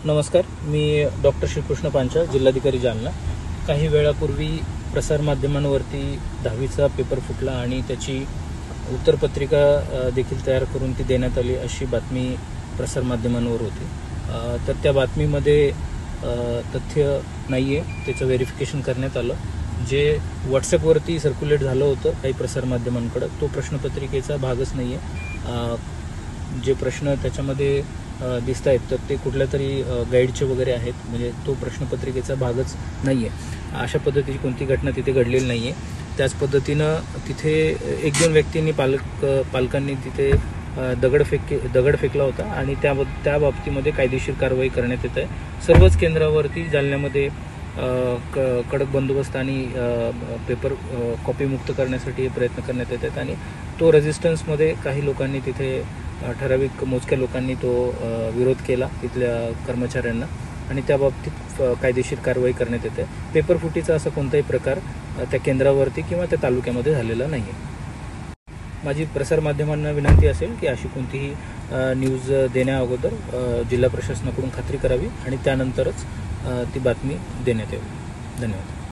नमस्कार, मी डॉक्टर श्रीकृष्ण पांचाळ, जिल्हाधिकारी जालना। काही वेळापूर्वी प्रसारमाध्यमांवरती 10वीचा पेपर फुटला आणि त्याची उत्तरपत्रिका देखील तयार करून ती देण्यात आली अशी बातमी प्रसारमाध्यमांवर होती। तर त्या बातमीमध्ये तथ्य नाहीये, त्याचं व्हेरिफिकेशन करण्यात आलं। जे व्हॉट्सॲपवरती सर्क्युलेट झालं होतं काही प्रसारमाध्यमांकडे, तो प्रश्नपत्रिकेचा भागच नाहीये। जे प्रश्न त्याच्यामध्ये दिसत आहेत तर ते कुठल्या तरी गाईडचे वगैरे आहेत, म्हणजे तो प्रश्नपत्रिकेचा भागच नाहीये। अशा पद्धतीची कोणती घटना तिथे घडलेली नाहीये। त्याच पद्धतीनं तिथे एक दोन व्यक्तींनी पालकांनी तिथे दगड फेकला होता आणि त्या बाबतीमध्ये कायदेशीर कारवाई करण्यात येत आहे। सर्वच केंद्रावरती जालन्यामध्ये कडक बंदोबस्त आणि पेपर कॉपी मुक्त करण्यासाठी प्रयत्न करण्यात येत आहेत आणि तो रेझिस्टन्समध्ये काही लोकांनी तिथे ठराविक मोजक्या लोकांनी तो विरोध केला तिथल्या कर्मचाऱ्यांना आणि त्या बाबतीत कायदेशीर कारवाई करण्यात येते। पेपर फुटीचा असा कोणताही प्रकार त्या केंद्रावरती किंवा त्या तालुक्यामध्ये झालेला नाही आहे। माझी प्रसारमाध्यमांना विनंती असेल की अशी कोणतीही न्यूज देण्या अगोदर जिल्हा प्रशासनाकडून खात्री करावी आणि त्यानंतरच ती बातमी देण्यात यावी। धन्यवाद।